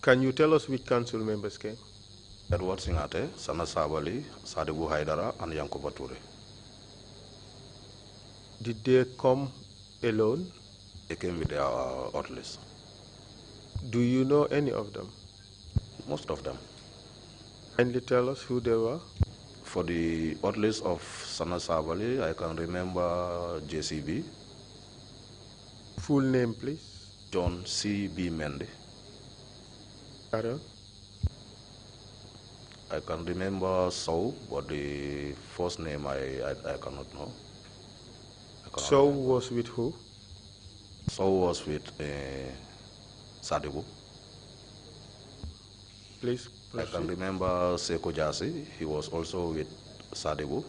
Can you tell us which council members came? Edward Singate, Sana Sabali, Sadibu Haidara, and Yankuba Ture. Did they come alone? They came with their orderlies. Do you know any of them? Most of them. Kindly tell us who they were. For the orderlies of Sana Sabali, I can remember JCB. Full name, please. John C.B. Mendy. Carol. I can remember So, but the first name I cannot know. So was with who? So was with Sadibu. Please proceed. I can remember Seko Jasi, he was also with Sadibu.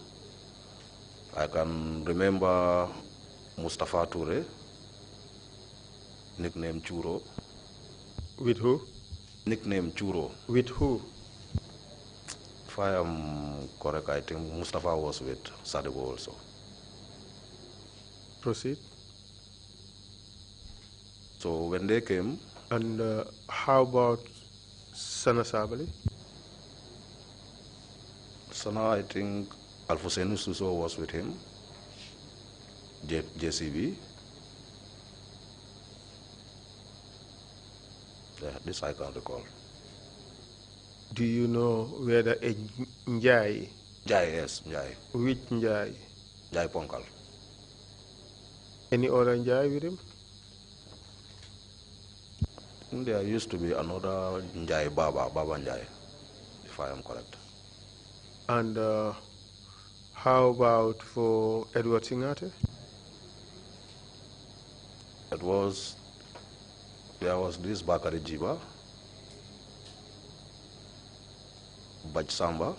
I can remember Mustafa Ture, nickname Churo. With who? Nickname Churo. With who? If I am correct, I think Mustafa was with Sadibu also. Proceed. So when they came... And how about Sana Sabali? Sana, I think Alfuseni Suso was with him, JCB. Yeah, this I can recall. Do you know whether Njai? Njai, yes, Njai. Which Njai? Njai Ponkal. Any other Njai with him? There used to be another Njai Baba Njai. I am correct. And how about for Edward Singate? There was this Bakari Jiba, Baj Samba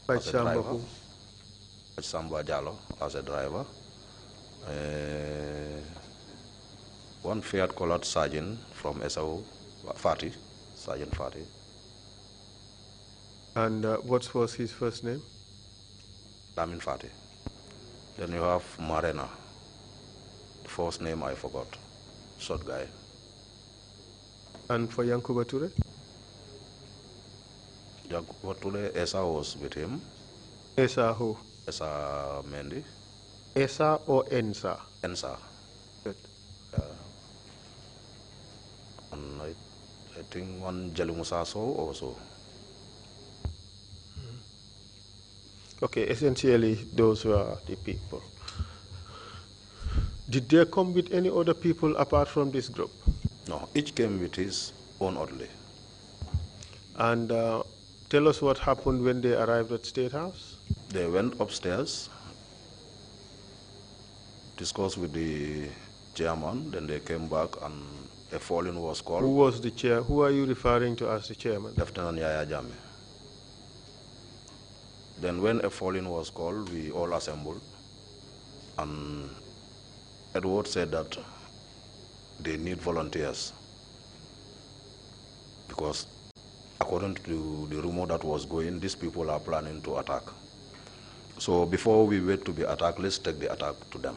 as a driver, Baj Samba Jallo as a driver, one Fiat colored sergeant from SAO, Fati, Sergeant Fati. And what was his first name? Lamin Fati. Then you have Marena. The first name I forgot. Short guy. And for Yankuba Ture? Yankuba Ture, Esa was with him. Esa who? Esa Mendy. Esa or Ensa? Ensa. Good. And I think one Jalumusaso also. Okay, essentially those were the people. Did they come with any other people apart from this group? No, each came with his own orderly. And tell us what happened when they arrived at State House. They went upstairs, discussed with the chairman, then they came back and a fall-in was called. Who was the chair? Who are you referring to as the chairman? Lieutenant Yaya Jame. Then when a fall-in was called, we all assembled, and Edward said that they need volunteers because according to the rumor that was going, these people are planning to attack. So before we wait to be attacked, let's take the attack to them.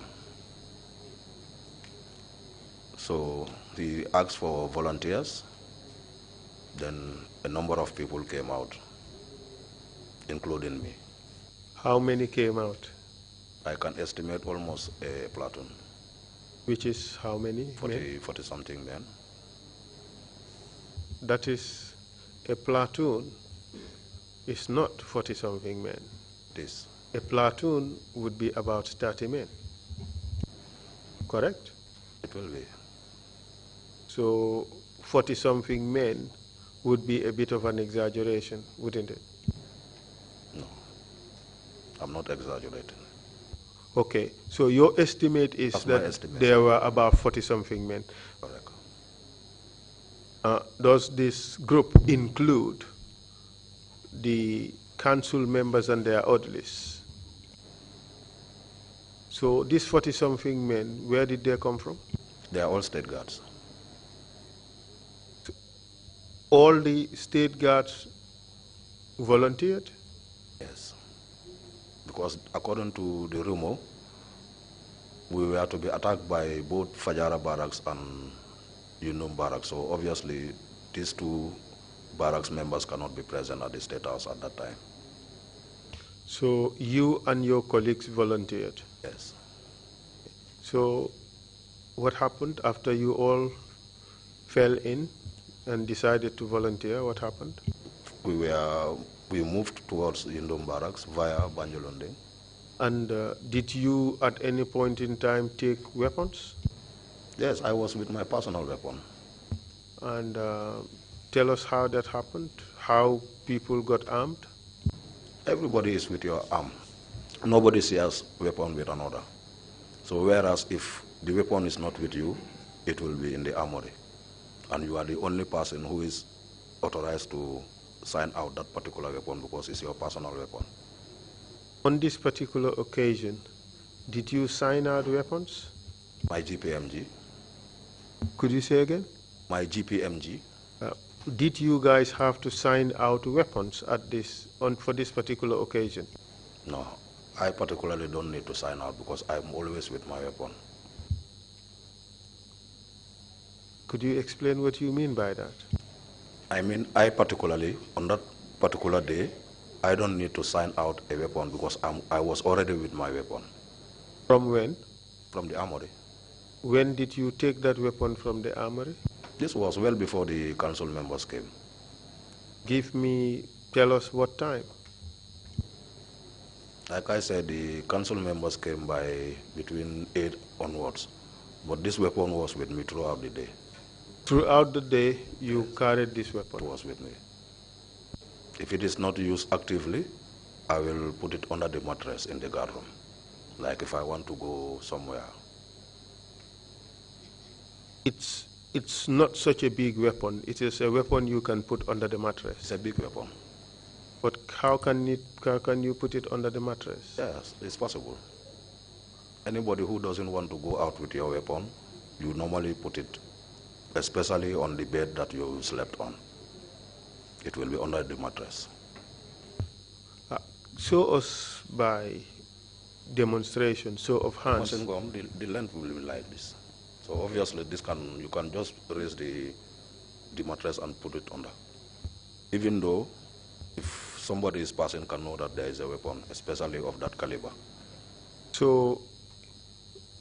So he asked for volunteers, then a number of people came out, including me. How many came out? I can estimate almost a platoon. Which is how many? 40 something men. That is, a platoon is not 40 something men. This. A platoon would be about 30 men. Correct? It will be. So 40 something men would be a bit of an exaggeration, wouldn't it? No, I'm not exaggerating. Okay, so your estimate is that there were about 40 something men. Correct. Does this group include the council members and their orderlies? So these 40 something men, where did they come from? They are all state guards. All the state guards volunteered? Yes. Because according to the rumor, we were to be attacked by both Fajara barracks and Yunum barracks. So obviously, these two barracks members cannot be present at the State House at that time. So you and your colleagues volunteered? Yes. So what happened after you all fell in and decided to volunteer? What happened? We moved towards Yundum barracks via Banjulunde. And did you at any point in time take weapons? Yes, I was with my personal weapon. And tell us how that happened, how people got armed? Everybody is with your arm. Nobody shares weapon with another. So whereas if the weapon is not with you, it will be in the armory. And you are the only person who is authorized to sign out that particular weapon because it's your personal weapon. On this particular occasion, did you sign out weapons? My GPMG. Could you say again? My GPMG. Did you guys have to sign out weapons at for this particular occasion? No, I particularly don't need to sign out because I'm always with my weapon. Could you explain what you mean by that? I mean, I particularly, on that particular day, I don't need to sign out a weapon because I was already with my weapon. From when? From the armory. When did you take that weapon from the armory? This was well before the council members came. Tell us what time. Like I said, the council members came by between 8 onwards, but this weapon was with me throughout the day. Throughout the day, you carried this weapon? It was with me. If it is not used actively, I will put it under the mattress in the guard room. Like if I want to go somewhere. It's not such a big weapon. It is a weapon you can put under the mattress. It's a big weapon. But how can you put it under the mattress? Yes, it's possible. Anybody who doesn't want to go out with your weapon, you normally put it, especially on the bed that you slept on. It will be under the mattress. Show us by demonstration, show of hands. The length will be like this. So obviously you can just raise the mattress and put it under. Even though if somebody is passing can know that there is a weapon, especially of that caliber. So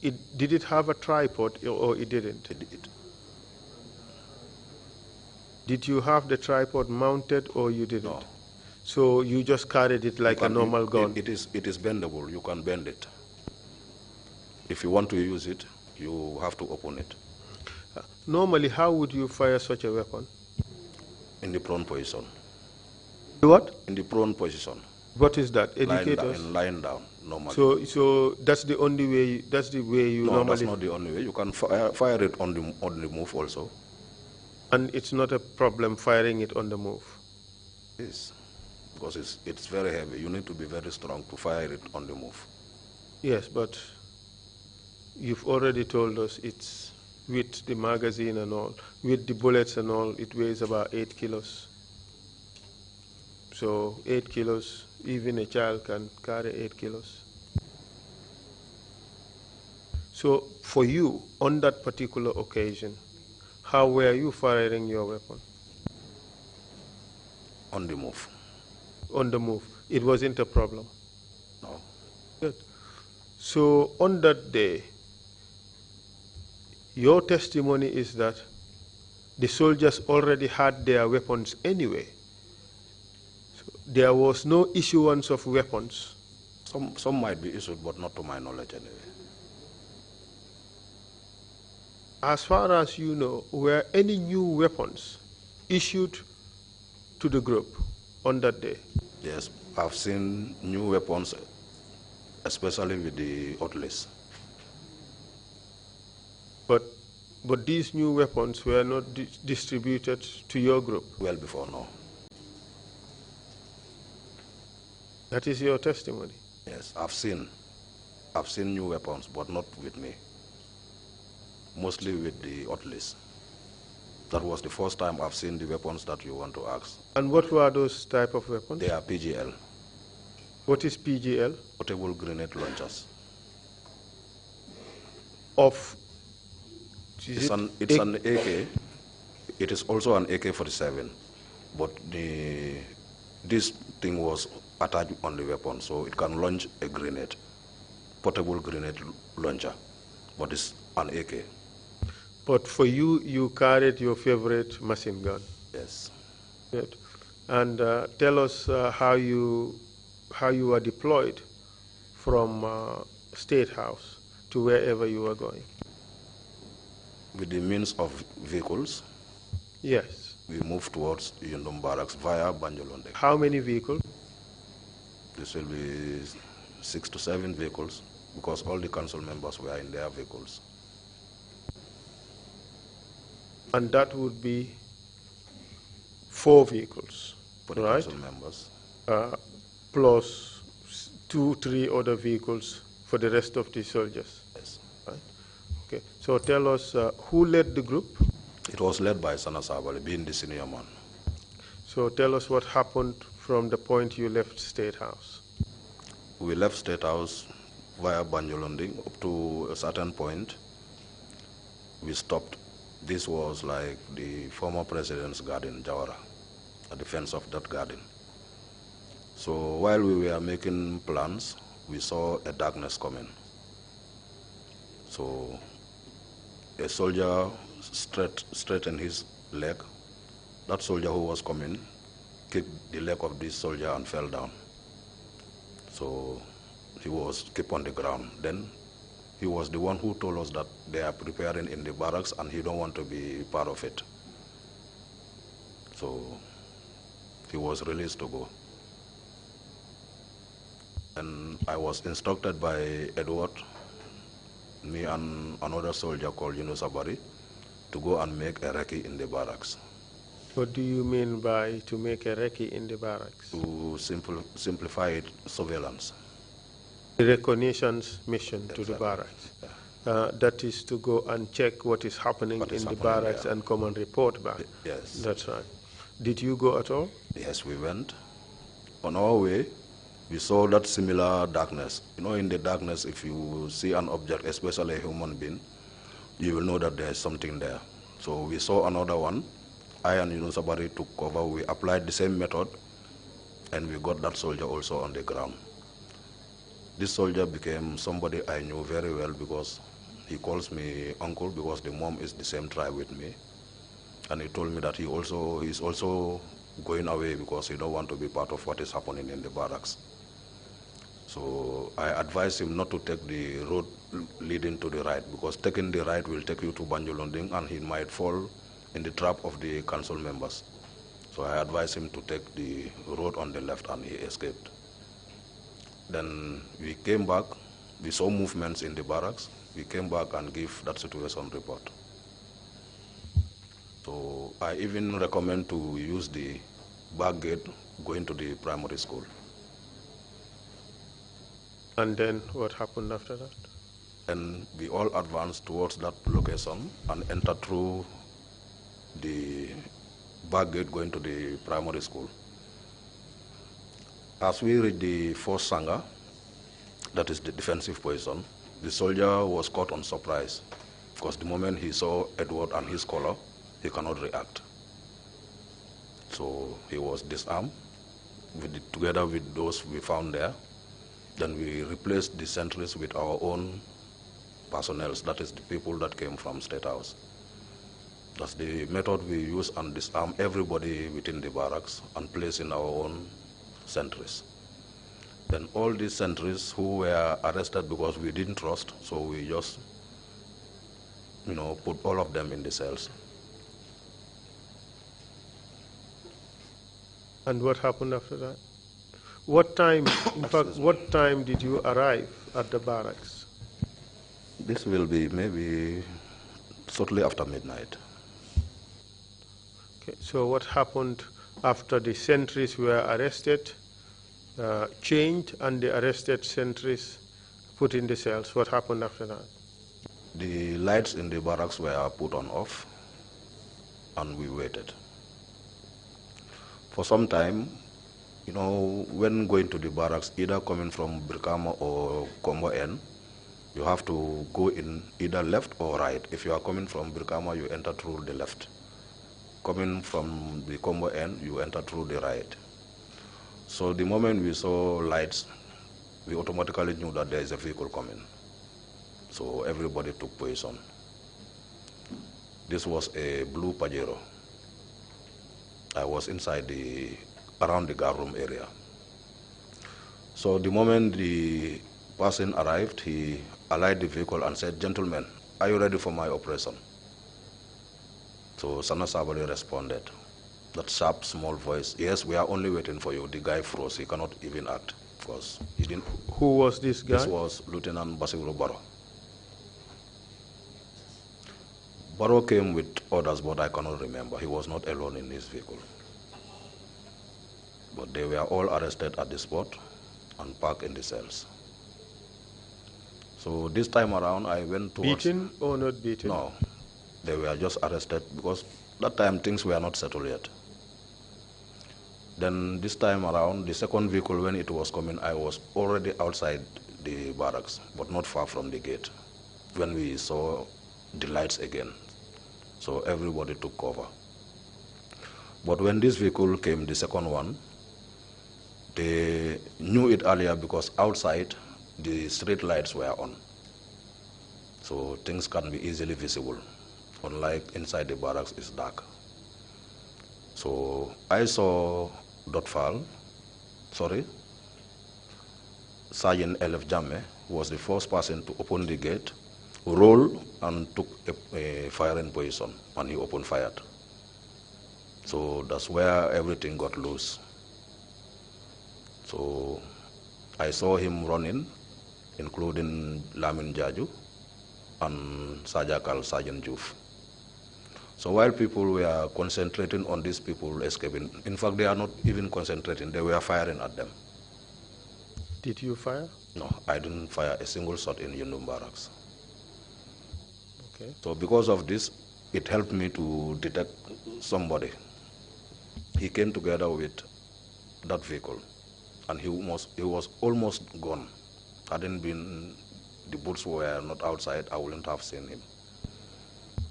did it have a tripod or it didn't? It did. Did you have the tripod mounted or you didn't? No. So you just carried it like a normal gun? It is bendable. You can bend it. If you want to use it, you have to open it. Normally, how would you fire such a weapon? In the prone position. What? In the prone position. What is that? Educate us. Lying down, normally. So that's the only way. That's the way you normally. No, that's not the only way. You can fire it on the move also. And it's not a problem firing it on the move. Yes, because it's very heavy. You need to be very strong to fire it on the move. Yes, but you've already told us it's with the magazine and all, with the bullets and all, it weighs about 8 kilos. So 8 kilos, even a child can carry 8 kilos. So for you, on that particular occasion, how were you firing your weapon? On the move. On the move. It wasn't a problem? No. Good. So on that day, your testimony is that the soldiers already had their weapons anyway. So there was no issuance of weapons. Some might be issued, but not to my knowledge anyway. As far as you know, were any new weapons issued to the group on that day? Yes, I've seen new weapons, especially with the Atlas. But these new weapons were not distributed to your group? Well before, no. That is your testimony? Yes, I've seen new weapons, but not with me. Mostly with the Atlas. That was the first time I've seen the weapons that you want to ask. And what were those type of weapons? They are PGL. What is PGL? Portable grenade launchers. It's an AK. It is also an AK-47, but this thing was attached on the weapon, so it can launch a grenade, portable grenade launcher, but it's an AK. But for you, you carried your favorite machine gun. Yes. Good. And tell us how you were deployed from State House to wherever you were going. With the means of vehicles. Yes. We moved towards Yundum Barracks via Banjolonde. How many vehicles? This will be 6 to 7 vehicles, because all the council members were in their vehicles. And that would be 4 vehicles, for the right? council members. Plus 2, 3 other vehicles for the rest of the soldiers. Yes. Right? Okay. So tell us, who led the group? It was led by Sana Sabali, being the senior man. So tell us what happened from the point you left State House. We left State House via Banjolonding up to a certain point. We stopped. This was like the former president's garden, Jawara, at the fence of that garden. So while we were making plans, we saw a darkness coming. So a soldier straightened his leg. That soldier who was coming kicked the leg of this soldier and fell down. So he was kept on the ground. Then he was the one who told us that they are preparing in the barracks and he don't want to be part of it. So he was released to go. And I was instructed by Edward, me and another soldier called Yunus Abari, to go and make a recce in the barracks. What do you mean by to make a recce in the barracks? To simplify it, surveillance. The reconnaissance mission to the barracks. Yeah. That is to go and check what is happening in the barracks and come and report back. Yes. That's right. Did you go at all? Yes, we went. On our way, we saw that similar darkness. You know, in the darkness, if you see an object, especially a human being, you will know that there is something there. So we saw another one. I and Yunus Abari took cover. We applied the same method, and we got that soldier also on the ground. This soldier became somebody I knew very well because he calls me uncle because the mom is the same tribe with me. And he told me that he's also going away because he don't want to be part of what is happening in the barracks. So I advised him not to take the road leading to the right because taking the right will take you to Banjulunding and he might fall in the trap of the council members. So I advised him to take the road on the left and he escaped. Then we came back, we saw movements in the barracks, we came back and gave that situation report. So I even recommend to use the back gate going to the primary school. And then what happened after that? And we all advanced towards that location and entered through the back gate going to the primary school. As we reached the first sanga, that is the defensive position, the soldier was caught on surprise because the moment he saw Edward and his color, he cannot react. So he was disarmed together with those we found there. Then we replaced the sentries with our own personnel, that is the people that came from State House. That's the method we use and disarm everybody within the barracks and place in our own sentries. Then all these sentries who were arrested because we didn't trust, so we just, put all of them in the cells. And what happened after that? What time, in fact, what time did you arrive at the barracks? This will be maybe shortly after midnight. Okay, so what happened after the sentries were arrested, changed, and the arrested sentries put in the cells? What happened after that? The lights in the barracks were put on off, and we waited. For some time, when going to the barracks, either coming from Brikama or Combo N, you have to go in either left or right. If you are coming from Brikama, you enter through the left. Coming from the Combo N, you enter through the right. So the moment we saw lights, we automatically knew that there is a vehicle coming. So everybody took position. This was a blue Pajero. I was inside around the guard room area. So the moment the person arrived, he alighted the vehicle and said, "Gentlemen, are you ready for my operation?" So Sana Sabali responded, that sharp, small voice, "Yes, we are only waiting for you." The guy froze. He cannot even act because he didn't. Who was this guy? This was Lieutenant Basiru Baro. Baro came with others, but I cannot remember. He was not alone in his vehicle. But they were all arrested at the spot and parked in the cells. So this time around, I went towards... Beaten or not beaten? No, they were just arrested because that time things were not settled yet. Then this time around, the second vehicle, when it was coming, I was already outside the barracks, but not far from the gate, when we saw the lights again. So everybody took cover. But when this vehicle came, the second one, they knew it earlier because outside the street lights were on. So things can be easily visible, unlike inside the barracks it's dark. So I saw Sergeant Elef Jamme was the first person to open the gate, roll and took a firing position, and he opened fire. So that's where everything got loose. So I saw him running, including Lamin Jaju and Sergeant Juf. So while people were concentrating on these people escaping, in fact, they are not even concentrating, they were firing at them. Did you fire? No, I didn't fire a single shot in Yundum Barracks. Okay. So because of this, it helped me to detect somebody. He came together with that vehicle, and he was almost gone. Hadn't been, the boots were not outside, I wouldn't have seen him.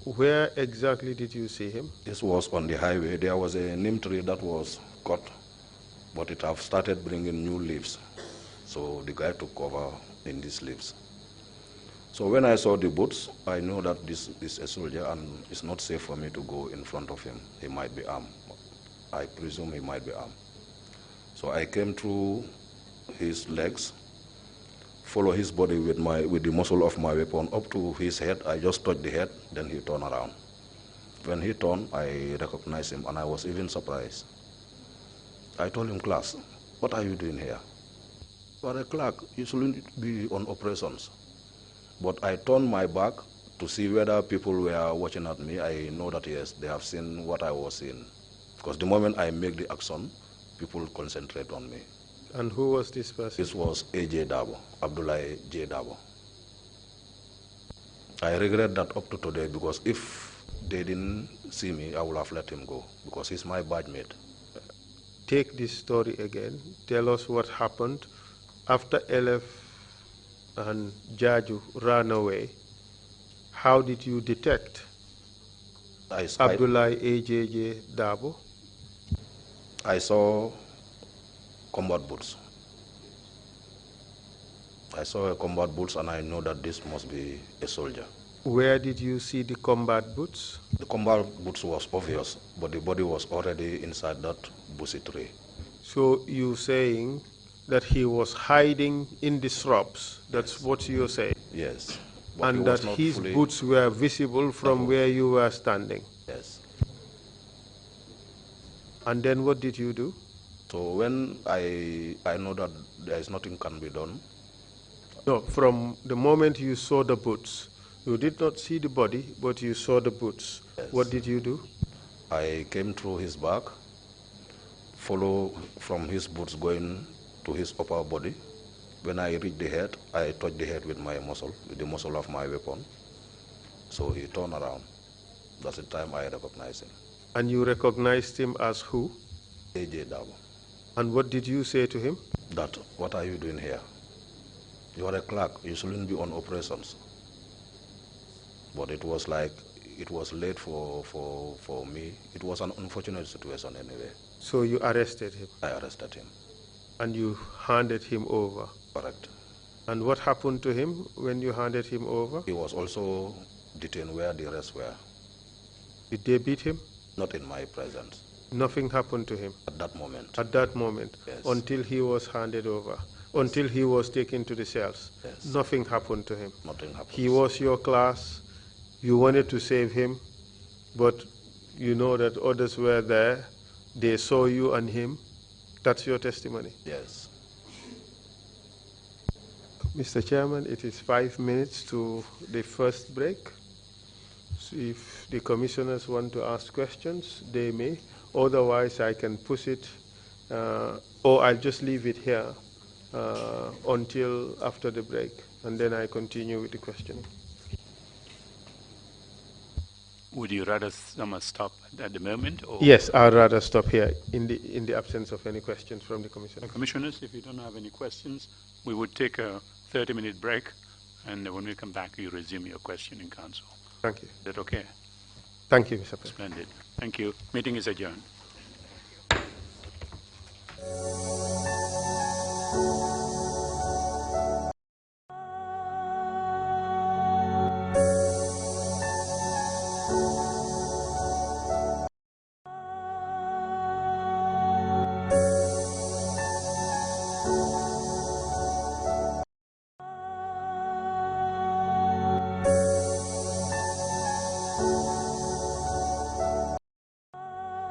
Where exactly did you see him? This was on the highway. There was a neem tree that was cut, but it have started bringing new leaves. So the guy took cover in these leaves. So when I saw the boots, I know that this is a soldier and it's not safe for me to go in front of him. He might be armed. I presume he might be armed. So I came through his legs, follow his body with the muzzle of my weapon up to his head. I just touched the head, then he turned around. When he turned, I recognized him and I was even surprised. I told him, "Class, what are you doing here? You are a clerk, you shouldn't be on operations." But I turned my back to see whether people were watching at me. I know that yes, they have seen what I was seeing. Because the moment I make the action, people concentrate on me. And who was this person? This was A.J. Dabo, Abdullah J. Dabo. I regret that up to today because if they didn't see me, I would have let him go because he's my badge mate. Take this story again. Tell us what happened after LF and Jaju ran away. How did you detect Abdullah AJJ Dabo? I saw combat boots. I saw a combat boots and I know that this must be a soldier. Where did you see the combat boots? The combat boots was obvious, but the body was already inside that bushy tree. So you're saying that he was hiding in the shrubs. That's yes. What you're saying? Yes. And that his boots were visible from where you were standing? Yes. And then what did you do? So when I know that there is nothing can be done. No, from the moment you saw the boots, you did not see the body, but you saw the boots. Yes. What did you do? I came through his back, follow from his boots going to his upper body. When I reached the head, I touched the head with my muscle, with the muscle of my weapon. So he turned around. That's the time I recognized him. And you recognized him as who? A.J. Dabo. And what did you say to him? That, what are you doing here? You are a clerk, you shouldn't be on operations. But it was like, it was late for me. It was an unfortunate situation anyway. So you arrested him? I arrested him. And you handed him over? Correct. And what happened to him when you handed him over? He was also detained where the rest were. Did they beat him? Not in my presence. Nothing happened to him? At that moment. At that moment? Yes. Until he was handed over? Until he was taken to the cells? Yes. Nothing happened to him? Nothing happened. He was your class, you wanted to save him, but you know that others were there, they saw you and him. That's your testimony? Yes. Mr. Chairman, it is 5 minutes to the first break. So if the commissioners want to ask questions, they may. Otherwise, I can push it, or I'll just leave it here until after the break, and then I continue with the questioning. Would you rather stop at the moment? Or? Yes, I'd rather stop here in the absence of any questions from the commissioner. Commissioners, if you don't have any questions, we would take a 30-minute break, and when we come back, you resume your question in council. Thank you. Is that okay? Thank you, Mr. President. Splendid. Thank you. Meeting is adjourned.